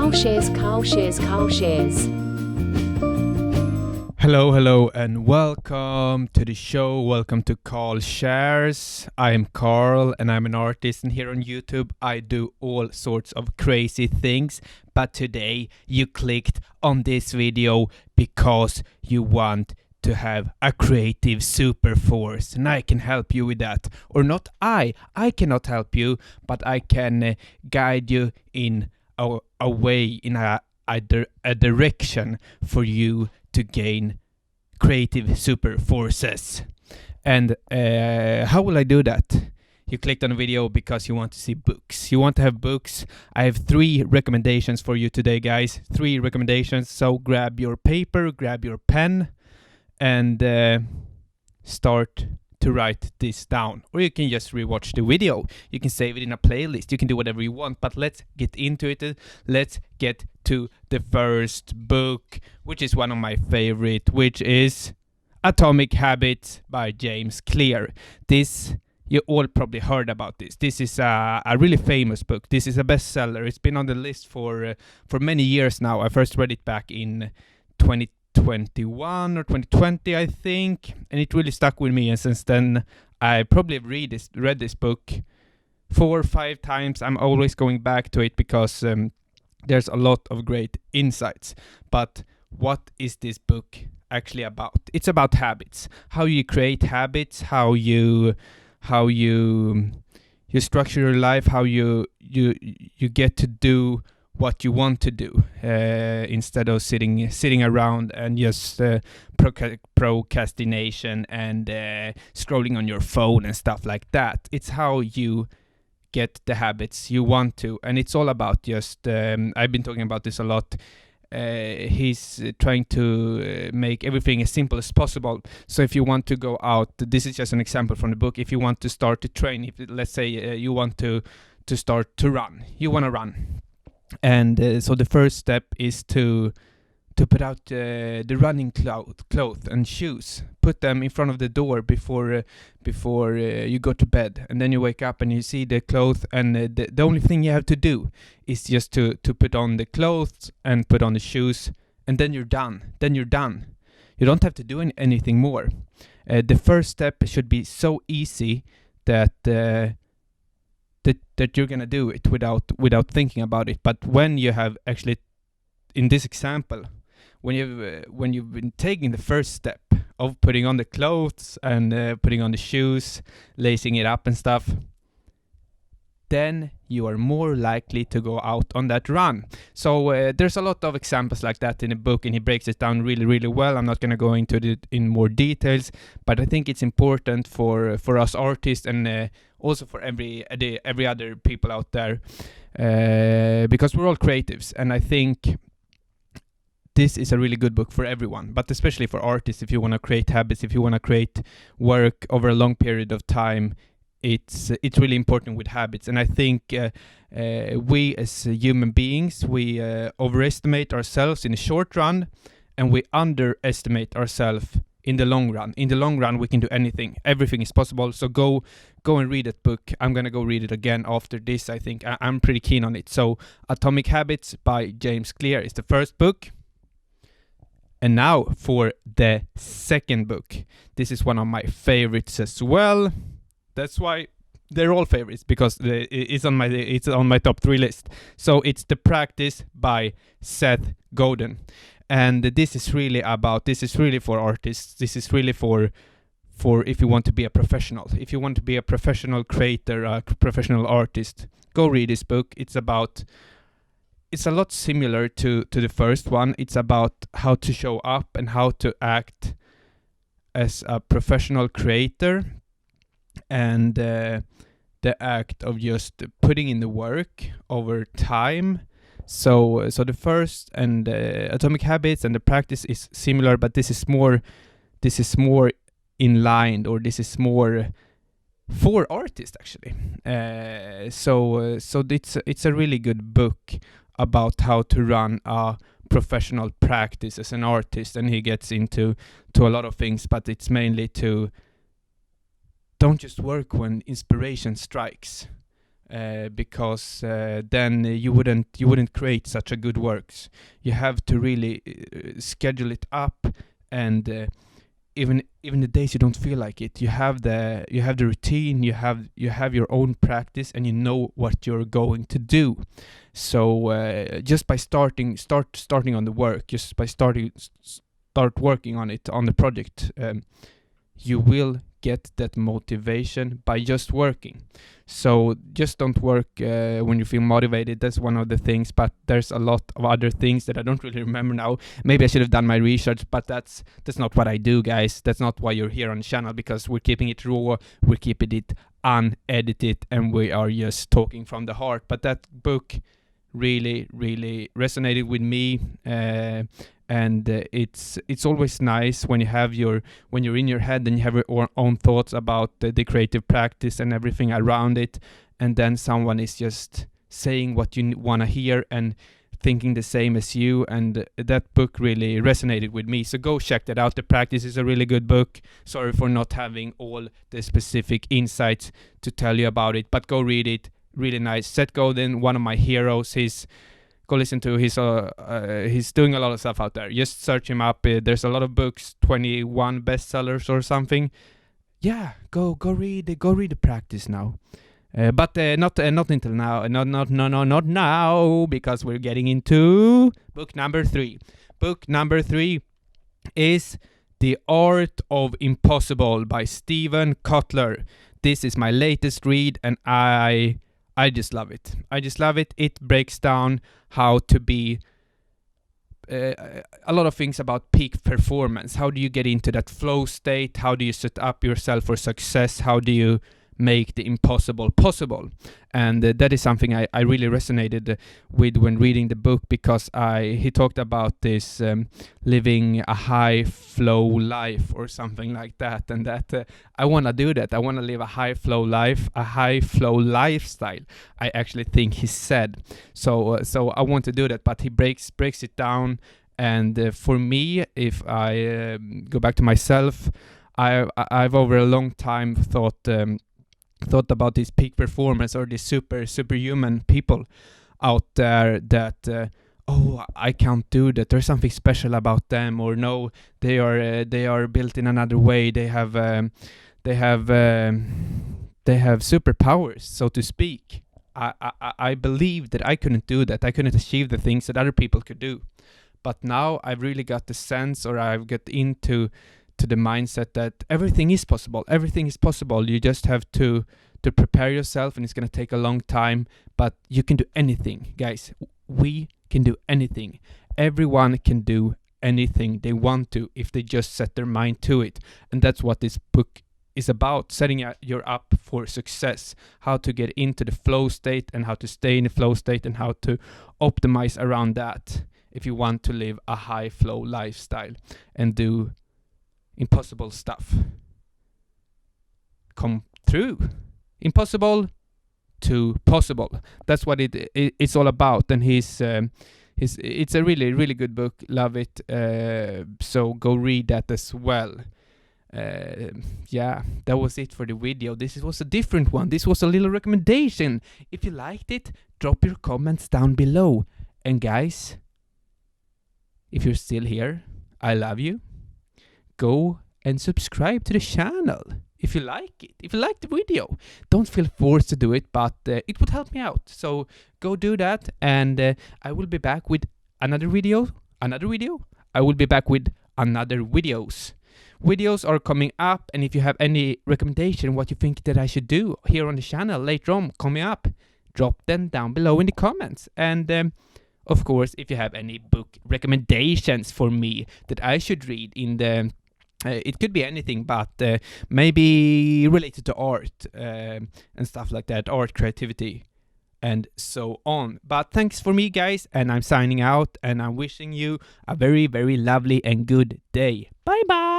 Carl Shears, Carl Shears, Carl Shears. Hello, and welcome to the show. Welcome to Carl Shares. I am Carl, and I'm an artist. And here on YouTube, I do all sorts of crazy things. But today, you clicked on this video because you want to have a creative super force, and I can help you with that. Or not I cannot help you, but I can guide you in a way, in a direction for you to gain creative super forces. And how will I do that? You clicked on the video because you want to see books. You want to have books. I have 3 recommendations for you today, guys. 3 recommendations. So grab your paper, grab your pen, and start to write this down. Or you can just rewatch the video. You can save it in a playlist. You can do whatever you want. But let's get into it. Let's get to the first book, which is one of my favorite, which is Atomic Habits by James Clear. This, you all probably heard about this. This is a really famous book. This is a bestseller. It's been on the list for many years now. I first read it back in 2021 or 2020, I think, and it really stuck with me. And since then, I probably read this book 4 or 5 times. I'm always going back to it because there's a lot of great insights. But what is this book actually about? It's about habits. How you create habits. How you structure your life. How you get to do what you want to do instead of sitting around and just procrastination and scrolling on your phone and stuff like that. It's how you get the habits you want to, and it's all about just I've been talking about this a lot. He's trying to make everything as simple as possible. So if you want to go out, this is just an example from the book. If you want to start to train, if let's say you want to start to run, you want to run. And so the first step is to put out the running clothes and shoes. Put them in front of the door before you go to bed. And then you wake up and you see the clothes, and the only thing you have to do is just to put on the clothes and put on the shoes, and then you're done. You don't have to do anything more. The first step should be so easy that you're gonna do it without thinking about it. But when you have actually, in this example, when you've been taking the first step of putting on the clothes and putting on the shoes, lacing it up and stuff, then you are more likely to go out on that run. So there's a lot of examples like that in the book, and he breaks it down really, really well. I'm not going to go into it in more details, but I think it's important for us artists and also for every other people out there, because we're all creatives, and I think this is a really good book for everyone, but especially for artists. If you want to create habits, if you want to create work over a long period of time, it's really important with habits. And I think we as human beings, we overestimate ourselves in the short run, and we underestimate ourselves in the long run. In the long run, we can do anything. Everything is possible. So go and read that book. I'm going to go read it again after this. I think I'm pretty keen on it. So Atomic Habits by James Clear is the first book. And now for the second book. This is one of my favorites as well. That's why they're all favorites, because it's on my top 3 list. So it's The Practice by Seth Godin. And this is really for artists. This is really for if you want to be a professional. If you want to be a professional creator, a professional artist, go read this book. It's a lot similar to the first one. It's about how to show up and how to act as a professional creator, and the act of just putting in the work over time. So the first and Atomic Habits and The Practice is similar, but this is more in line, or this is more for artists actually. So it's a really good book about how to run a professional practice as an artist, and he gets into a lot of things, but it's mainly to don't just work when inspiration strikes. because then you wouldn't create such a good works. You have to really schedule it up, and even the days you don't feel like it, you have the routine, you have your own practice, and you know what you're going to do. So just by starting on the work, just by start working on it, on the project, you will get that motivation by just working. So just don't work when you feel motivated. That's one of the things, but there's a lot of other things that I don't really remember now. Maybe I should have done my research, but that's not what I do, guys. That's not why you're here on the channel, because we're keeping it raw, we're keeping it unedited, and we are just talking from the heart. But that book really resonated with me, and it's always nice when you're in your head and you have your own thoughts about the creative practice and everything around it, and then someone is just saying what you want to hear and thinking the same as you. And that book really resonated with me, so go check that out. The Practice is a really good book. Sorry for not having all the specific insights to tell you about it, but go read it. Really nice. Seth Godin, one of my heroes. Go listen to he's doing a lot of stuff out there. Just search him up. There's a lot of books, 21 bestsellers or something. Yeah, go read The Practice now. But not until now. Not now, because we're getting into book number 3. Book number 3 is The Art of Impossible by Steven Kotler. This is my latest read, and I just love it. It breaks down how to be a lot of things about peak performance. How do you get into that flow state? How do you set up yourself for success? How do you make the impossible possible? And that is something I really resonated with when reading the book, because he talked about this living a high flow life or something like that, and that I want to do that. I want to live a high flow life, a high flow lifestyle, I actually think he said. So I want to do that, but he breaks it down. And for me, if I go back to myself, I've over a long time thought about this peak performance, or these superhuman people out there that I can't do that. There's something special about them, or no, they are built in another way. They have superpowers, so to speak. I believe that I couldn't do that. I couldn't achieve the things that other people could do. But now I've really got the sense, or I've got into the mindset that everything is possible. Everything is possible. You just have to prepare yourself, and it's going to take a long time, but you can do anything, guys. We can do anything. Everyone can do anything they want to if they just set their mind to it. And that's what this book is about, setting you up for success, how to get into the flow state and how to stay in the flow state and how to optimize around that if you want to live a high flow lifestyle and do impossible stuff come through. Impossible to possible. That's what it's all about. And it's a really good book. Love it. So go read that as well. Yeah, that was it for the video. This was a different one. This was a little recommendation. If you liked it, drop your comments down below. And guys, if you're still here, I love you. Go and subscribe to the channel if you like it. If you like the video, don't feel forced to do it, but it would help me out. So go do that, and I will be back with another video. I will be back with another videos. Videos are coming up, and if you have any recommendation what you think that I should do here on the channel later on coming up, drop them down below in the comments. And of course, if you have any book recommendations for me that I should read in the it could be anything, but maybe related to art and stuff like that, art, creativity, and so on. But thanks for me, guys, and I'm signing out, and I'm wishing you a very lovely and good day. Bye bye.